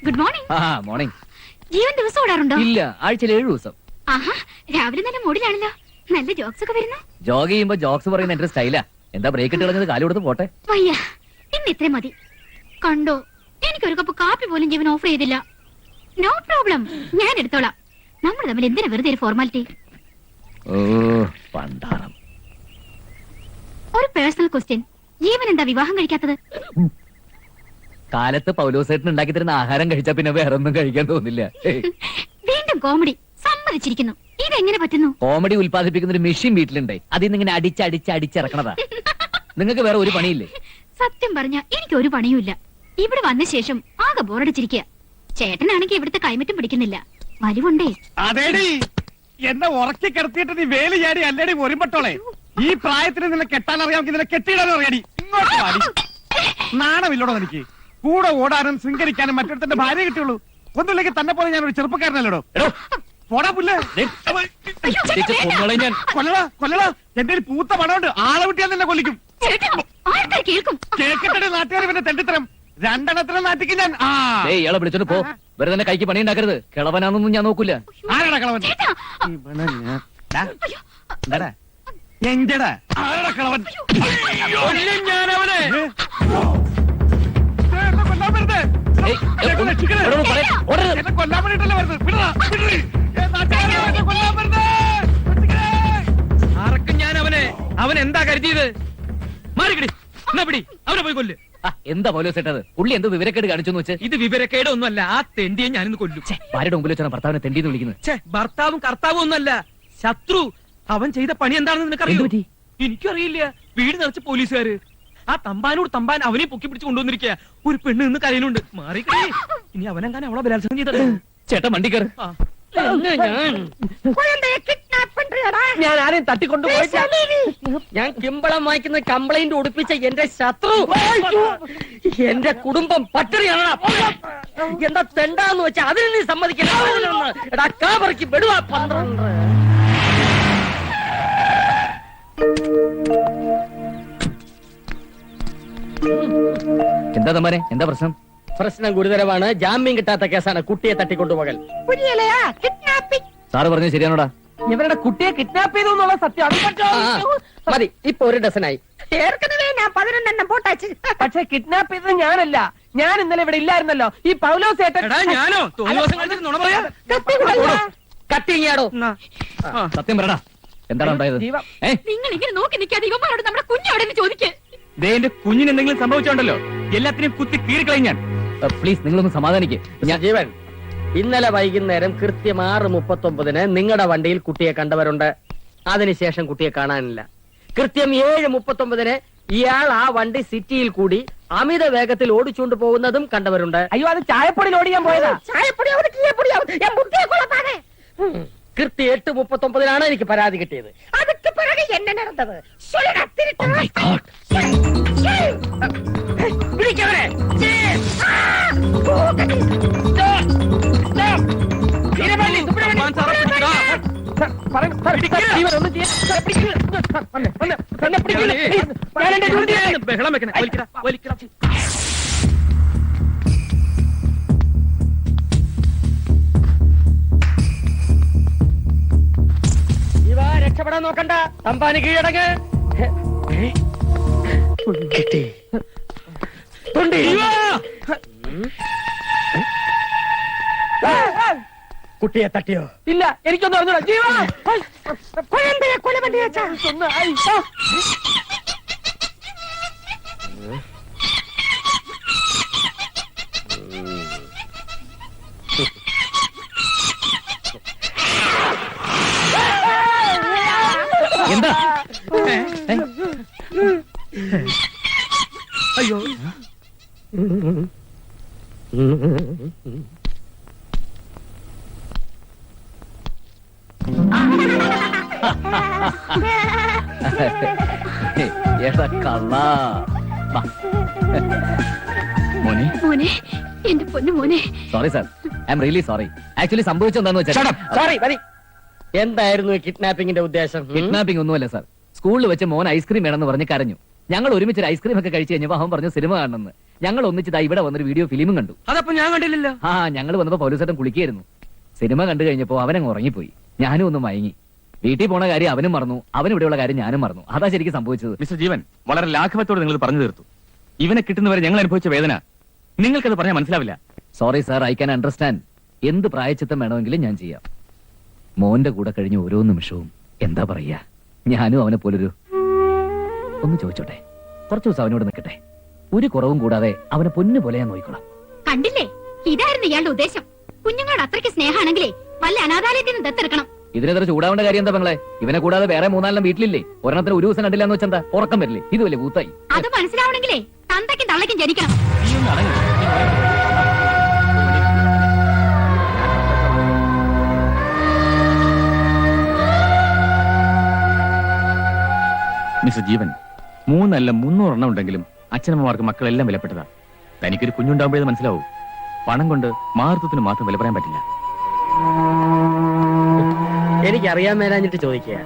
Good morning. Morning. ജീവൻ ദിവസം ഓടാറുണ്ടോ? ഇല്ല, ആഴ്ചയിൽ 7 ദിവസം. ആഹാ, രാവിലെ നല്ല മൂഡിലാണല്ലോ. നല്ല ജോക്സ് ഒക്കെ വരുന്നു. ജോഗ് ചെയ്യുമ്പോ ജോക്സ് പറയുന്ന എന്റെ സ്റ്റൈലാ. എന്താ ബ്രേക്ക് ഇട്ട് കളഞ്ഞത്? കാല് കൊടുത്ത് പോട്ടെ. വയ്യ, ഇന്ന് ഇത്രേ മതി. കണ്ടോ, എനിക്കൊരു കപ്പ് കാപ്പി പോലും ജീവൻ ഓഫർ ചെയ്തില്ല. നോ പ്രോബ്ലം, ഞാൻ എടുത്തോളാം. നമ്മൾ തമ്മിൽ എന്തിനാ വെറുതെ ഒരു ഫോർമാലിറ്റി? ഓ പണ്ടാറം. ഒരു പേഴ്സണൽ ക്വസ്റ്റ്യൻ, ജീവൻ എന്താ വിവാഹം കഴിക്കാത്തത്? കാലത്ത് പൗലോസേട്ടൻ ഉണ്ടാക്കി തരുന്ന ആഹാരം കഴിച്ചാ പിന്നെ വേറെ ഒന്നും കഴിക്കാൻ തോന്നില്ല. വീണ്ടും കോമഡി. സമ്മതിച്ചിരിക്കുന്നു. ഇതെങ്ങനെ പറ്റുന്നു? കോമഡി ഉൽപ്പാദിപ്പിക്കുന്ന ഒരു മെഷീൻ വീട്ടിലുണ്ട്. അതിൽ നിന്ന് ഇങ്ങനെ അടിച്ചിറക്കണതാ. നിങ്ങൾക്ക് വേറെ ഒരു പണിയില്ലേ? സത്യം പറഞ്ഞ എനിക്ക് ഒരു പണിയുമില്ല. ഇവിടെ വന്ന ശേഷം ആകെ ബോറടിച്ചിരിക്കുക. ചേട്ടനാണെങ്കിൽ ഇവിടുത്തെ ക്ലൈമറ്റും പിടിക്കുന്നില്ല. വലിവുണ്ടേ. അതേടി, എന്നെ ഉറക്കി കിടത്തിയിട്ട് നീ വേലി ചാടി അല്ലേടി ഒരുമ്പട്ടോളെ. ഈ പ്രായത്തിന് നിന്നെ കെട്ടാൻ അറിയാമെങ്കിൽ നിന്നെ കെട്ടിയിടാനും അറിയാടി. ഇങ്ങോട്ട് വാടി. നാണമില്ലോടോ എനിക്ക്? കൂടെ ഓടാനും ശൃംഖരിക്കാനും മറ്റൊരുത്തന്റെ ഭാര്യ കിട്ടിയുള്ളൂ. ഒന്നുമില്ലെങ്കിൽ തന്നെ പോലെ ഞാൻ ഒരു ചെറുപ്പക്കാരനല്ലോടോ. പോടാ പുല്ലേ. കൊല്ലടാ കൊല്ലടാ. എന്റെ പൂത്ത പണമുണ്ട്. ആളെ വിട്ടിയാൽ നിന്നെ കൊല്ലിക്കും. കേൾക്കട്ടെ നാട്ടുകാർ പിന്നെ തെണ്ടിത്തരം. രണ്ടെണ്ണത്തിനും നാട്ടിക്ക് ഞാൻ. ഇയാളെ വിളിച്ചോണ്ട് പോ. വെറുതെ തന്നെ കൈക്ക് പണി ഉണ്ടാക്കരുത്. കിളവനാന്നൊന്നും ഞാൻ നോക്കൂല. ആരാടാ കിളവൻ? എഞ്ചടാ ആരാടാ കിളവൻ? ഞാൻ അവനെ കൊല്ലാൻ വേണ്ടിട്ടല്ലേ ആർക്കും ഞാൻ അവൻ എന്താ കരുതിയത്? മാറിക്കടി, എന്നാ പിടി, അവനെ പോയി കൊല്ല്. എന്താ പൗലോസേട്ടത്? പുള്ളി എന്ത് വിവരക്കേട് കാണിച്ചെന്ന് വെച്ച്? ഇത് വിവരക്കേട് ഒന്നുമല്ല. ആ തെണ്ടിയെ ഞാനിന്ന് കൊല്ലും. ഭാര്യയുടെ മുമ്പിൽ വെച്ചാണ് ഭർത്താവിനെ തെണ്ടിന്ന് വിളിക്കുന്നത്. ഭർത്താവും കർത്താവും ഒന്നല്ല, ശത്രു. അവൻ ചെയ്ത പണി എന്താണെന്ന് നിനക്കറിയോ? എനിക്കറിയില്ല. വീട് നിറച്ച് പോലീസുകാര്. ആ തമ്പാനോട് തമ്പാൻ അവനെ പൊക്കി പിടിച്ച് കൊണ്ടുവന്നിരിക്കുക. ഒരു പെണ്ണ് നിന്ന് കരയിലുണ്ട്. മാറിക്കടി, ഇനി അവനെങ്ങാനും അവളെ ബലാത്സംഗം ചെയ്തത്. ചേട്ടാ വണ്ടിക്കർ. ഞാൻ ആരെയും തട്ടിക്കൊണ്ടുപോയി. ഞാൻ കിമ്പളം വായിക്കുന്ന കംപ്ലൈന്റ് ഒടുപ്പിച്ച എന്റെ ശത്രു എന്റെ കുടുംബം പട്ടിണിയാണ്. എന്താ തെണ്ടാന്ന് വെച്ചാ അതിന് നീ സമ്മതിക്കണം. കാബറയ്ക്ക് വിടുവാ 12. എന്താ തമ്മാനെ, എന്താ പ്രശ്നം? പ്രശ്നം ഗുരുതരമാണ്. ജാമ്യം കിട്ടാത്ത കേസാണ് കുട്ടിയെ തട്ടിക്കൊണ്ടുപോകൽ. സാറ് പറഞ്ഞത് ശരിയാണോടാ? ഇവരുടെ കുട്ടിയെ കിഡ്നാപ്പ് ചെയ്തു എന്നുള്ള സത്യം മതി. ഇപ്പൊ 1 ഡസനായി. ഏർക്കനവേ ഞാൻ 11 പോട്ടാച്ച്. പക്ഷെ കിഡ്നാപ്പ് ചെയ്തത് ഞാനല്ല. ഞാൻ ഇന്നലെ ഇവിടെ ഇല്ലായിരുന്നല്ലോ. ഈ പൗലോസേട്ടൻ. ഞാനോ കട്ടിങ്ങിയാടോ? സത്യം പറയടാ, എന്താണ് ഉണ്ടായത്? നിങ്ങൾ ഇങ്ങനെ നോക്കി നിൽക്കാതെ ഇവന്മാരോട് നമ്മുടെ കുഞ്ഞവിടെ ചോദിക്കേ. എന്റെ കുഞ്ഞിന് എന്തെങ്കിലും സംഭവിച്ചോണ്ടല്ലോ, എല്ലാത്തിനും കുത്തി കീറിക്കളയും ഞാൻ. പ്ലീസ് നിങ്ങളൊന്ന് സമാധാനിക്ക്. ജീവൻ, ഇന്നലെ വൈകുന്നേരം കൃത്യം 6:39 നിങ്ങളുടെ വണ്ടിയിൽ കുട്ടിയെ കണ്ടവരുണ്ട്. അതിനുശേഷം കുട്ടിയെ കാണാനില്ല. കൃത്യം 7:39 ഇയാൾ ആ വണ്ടി സിറ്റിയിൽ കൂടി അമിത വേഗത്തിൽ ഓടിച്ചുകൊണ്ട് പോകുന്നതും കണ്ടവരുണ്ട്. അയ്യോ, അത് ചായപ്പൊടിയിൽ ഓടിക്കാൻ പോയതാ. കൃത്യം 8:39 എനിക്ക് പരാതി കിട്ടിയത്. അതൊക്കെ പിറകെ എന്നെ നടന്നത്. ബഹളം വെക്കണേ. ഇവ രക്ഷപ്പെടാൻ നോക്കണ്ട. തമ്പാന് കീഴടങ്ങ്. കിട്ടി. കുട്ടിയെ തട്ടിയോ? ഇല്ല, എനിക്കൊന്നും അറിഞ്ഞൂടാ. ജീവ എന്താ? അയ്യോ, മോനെ, മോനെ, എന്റെ പൊന്നു മോനെ. Sorry sir, I'm really sorry. Actually സംഭവിച്ചെന്താന്ന് വെച്ചാൽ, സോറി മതി. എന്തായിരുന്നു കിഡ്നാപ്പിംഗിന്റെ ഉദ്ദേശം? കിഡ്നാപ്പിംഗ് ഒന്നുമല്ല സാർ. സ്കൂളിൽ വെച്ച് മോൻ ഐസ്ക്രീം വേണമെന്ന് പറഞ്ഞ് കരഞ്ഞു. ഞങ്ങൾ ഒരുമിച്ച് ഐസ്ക്രീം ഒക്കെ കഴിച്ചു കഴിഞ്ഞപ്പോ അവൻ പറഞ്ഞു സിനിമ കാണണമെന്ന്. ഞങ്ങൾ ഒന്നിച്ചതാ ഇവിടെ വന്നൊരു വീഡിയോ ഫിലിമും കണ്ടു. അതപ്പോ ഞാൻ കണ്ടില്ലല്ലോ. ആ ഞങ്ങൾ വന്നപ്പോ പൗലോസേട്ടൻ കുളിക്കായിരുന്നു. സിനിമ കണ്ടു കഴിഞ്ഞപ്പോ അവനങ്ങ് ഉറങ്ങിപ്പോയി. ഞാനും ഒന്ന് മയങ്ങി. വീട്ടിൽ പോണ കാര്യം അവനും മറന്നു, അവനും ഇവിടെയുള്ള കാര്യം ഞാനും മറന്നു. അതാ ശരിക്കും സംഭവിച്ചത്. മിസ്റ്റർ ജീവൻ, വളരെ ലാഘവത്തോടെ നിങ്ങൾ പറഞ്ഞു തീർത്തു. ഇവനെ കിട്ടുന്നവരെ ഞങ്ങൾ അനുഭവിച്ച വേദന നിങ്ങൾക്കത് പറഞ്ഞാൽ മനസ്സിലാവില്ല. Sorry sir, I can understand. എന്ത് പ്രായച്ചിത്തം വേണമെങ്കിലും ഞാൻ ചെയ്യാം. മോന്റെ കൂടെ കഴിഞ്ഞ ഓരോ നിമിഷവും എന്താ പറയാ, ഞാനും അവനെ പോലൊരു ഒന്ന് ചോദിച്ചോട്ടെ, കുറച്ചു ദിവസം അവനോട് നിൽക്കട്ടെ. ഒരു കുറവും കൂടാതെ അവനെ പൊന്നു പോലെ ഞാൻ നോക്കിക്കോളാം. കണ്ടില്ലേ, ഇതായിരുന്നു ഇയാളുടെ ഉദ്ദേശം. കുഞ്ഞുങ്ങളോട് അത്രയ്ക്ക് സ്നേഹമാണെങ്കിലേ വല്ല അനാഥാലയത്തിൽ നിന്ന് ദത്തെടുക്കണം. ഇതിനെത്ര ചൂടാവേണ്ട കാര്യം എന്താ പെങ്ങളെ? ഇവനെ കൂടാതെ വേറെ 3-4 വീട്ടിലില്ലേ? ഒരെണ്ണത്തിന് ഒരു ദിവസം കണ്ടില്ല എന്ന് വെച്ചാ ഉറക്കം വരില്ലേ? ഇത് വലിയ കൂത്തായി. അത് മനസ്സിലാവണമെങ്കിലേ തന്തയ്ക്കും തള്ളയ്ക്കും ജനിക്കണം. നീ ഒന്ന് അടങ്ങ്. മിസ്റ്റർ ജീവൻ, 3 അല്ല 300 എണ്ണം ഉണ്ടെങ്കിലും അച്ഛനമ്മമാർക്ക് മക്കളെല്ലാം വിലപ്പെട്ടതാ. തനിക്കൊരു കുഞ്ഞുണ്ടാകുമ്പോഴേ മനസ്സിലാവൂ, പണം കൊണ്ട് മാതൃത്വത്തിന് മാത്രം വില പറയാൻ പറ്റില്ല. എനിക്കറിയാൻ മേലാഞ്ഞിട്ട് ചോദിക്കുക,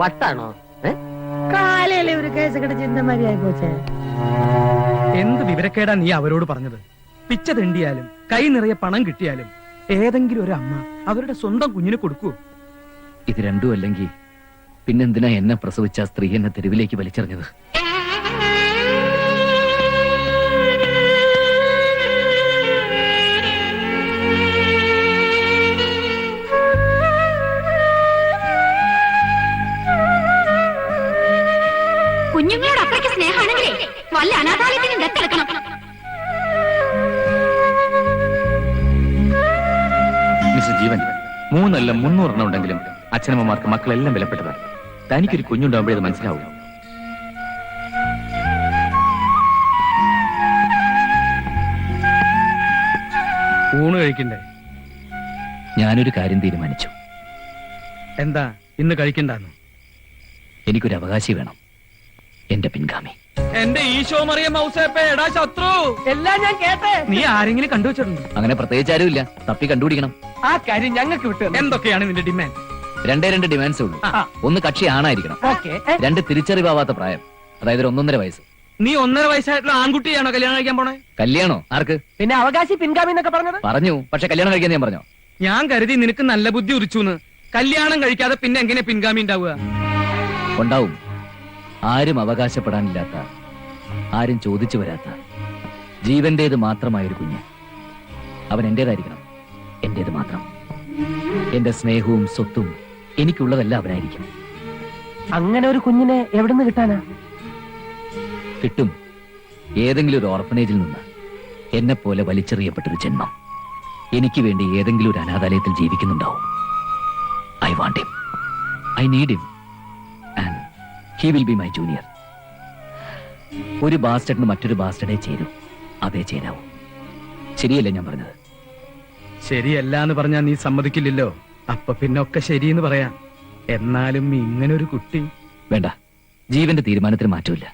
വട്ടാണോ? കാലയിലെ ഒരു കേസ് കിടച്ചിരുന്ന മതിയായി പോച്ചേ. എന്ത് വിവരക്കേടാ നീ അവരോട് പറഞ്ഞത്? പിച്ച തെണ്ടിയാലും കൈ നിറയെ പണം കിട്ടിയാലും ഏതെങ്കിലും ഒരു അമ്മ അവരുടെ സ്വന്തം കുഞ്ഞിന് കൊടുക്കൂ? ഇത് രണ്ടും അല്ലെങ്കിൽ പിന്നെന്തിനാ എന്നെ പ്രസവിച്ച ആ സ്ത്രീ എന്നെ തെരുവിലേക്ക് വലിച്ചെറിഞ്ഞത്? കുഞ്ഞുങ്ങളോട് അത്രയ്ക്ക് സ്നേഹമാണെങ്കിലേ വല്ല അനാഥാലയത്തിൽ നിന്ന് ദത്തെടുക്കണം. മിസ്റ്റർ ജീവൻ, 3 അല്ല 300 എണ്ണം ഉണ്ടെങ്കിലും അച്ഛനമ്മമാർക്ക് മക്കളെല്ലാം വിലപ്പെട്ടതാ. തനിക്കൊരു കുഞ്ഞുണ്ടാകുമ്പോഴേ അത് മനസ്സിലാവൂ. ഊണ് കഴിക്കണ്ടേ? ഞാനൊരു കാര്യം തീരുമാനിച്ചു. എന്താ ഇന്ന് കഴിക്കണ്ടെന്ന്? എനിക്കൊരു അവകാശി വേണം, എന്റെ പിൻഗാമി. എന്റെ ഈശോ മറിയ മൗസേപ്പേടാ ശത്രു, എല്ലാം ഞാൻ കേട്ടെ. നീ ആരെങ്കിലും കണ്ടുവച്ചിട്ടുണ്ടോ? അങ്ങനെ പ്രത്യേകിച്ച് ആരുമില്ല, തപ്പി കണ്ടുപിടിക്കണം. ആ കാര്യം ഞങ്ങൾക്ക് വിട്ടു. എന്തൊക്കെയാണ് നിന്റെ ഡിമാൻഡ്? 2 ഡിമാൻഡ്സേ ഉള്ളൂ. ഒന്ന് കക്ഷി ആണായിരിക്കണം. ഓക്കെ. 2 തിരിച്ചറിവാവാത്ത പ്രായം, അതായത് ഒരു 1.5 വയസ്സ്. നീ 1.5 വയസ്സായിട്ടുള്ള ആൺകുട്ടിയാണോ കല്യാണം കഴിക്കാൻ പോണേ? കല്യാണോ? ആർക്ക് പിന്നെ അവകാശി പിൻഗാമി എന്നൊക്കെ പറഞ്ഞത്? പറഞ്ഞു, പക്ഷെ കല്യാണം കഴിക്കാൻ ഞാൻ പറഞ്ഞോ? ഞാൻ കരുതി നിനക്ക് നല്ല ബുദ്ധി ഉരിച്ചൂന്ന്. കല്യാണം കഴിക്കാതെ പിന്നെ എങ്ങനെ പിൻഗാമി ഉണ്ടാവുക? ഉണ്ടാവും. ആരും അവകാശപ്പെടാനില്ലാത്ത, ആരും ചോദിച്ചു വരാത്ത, ജീവന്റേത് മാത്രമായൊരു കുഞ്ഞ്. അവൻ എന്റേതായിരിക്കണം, എന്റേത് മാത്രം. എന്റെ സ്നേഹവും സ്വത്തും എനിക്കുള്ളതല്ല അവനായിരിക്കും. അങ്ങനെ ഒരു കുഞ്ഞിനെ എവിടുന്ന് കിട്ടാനാ? കിട്ടും. ഏതെങ്കിലും ഒരു ഓർഫനേജിൽ നിന്ന് എന്നെ പോലെ വലിച്ചെറിയപ്പെട്ടൊരു ജന്മം എനിക്ക് വേണ്ടി ഏതെങ്കിലും ഒരു അനാഥാലയത്തിൽ ജീവിക്കുന്നുണ്ടാവും. I want him, I need him, and he will be my junior. ഒരു ബാസ്റ്റഡിന് മറ്റൊരു ബാസ്റ്റഡേ ചേരൂ, അതേ ചേരാവൂ. ശരിയല്ലേ ഞാൻ പറഞ്ഞത്? ശരിയല്ല എന്ന് പറഞ്ഞാ നീ സമ്മതിക്കില്ലല്ലോ. അപ്പൊ പിന്നെ ഒക്കെ ശരിയെന്ന് പറയാം. എന്നാലും ഇങ്ങനൊരു കുട്ടി. വേണ്ട, ജീവന്റെ തീരുമാനത്തിന് മാറ്റമില്ല.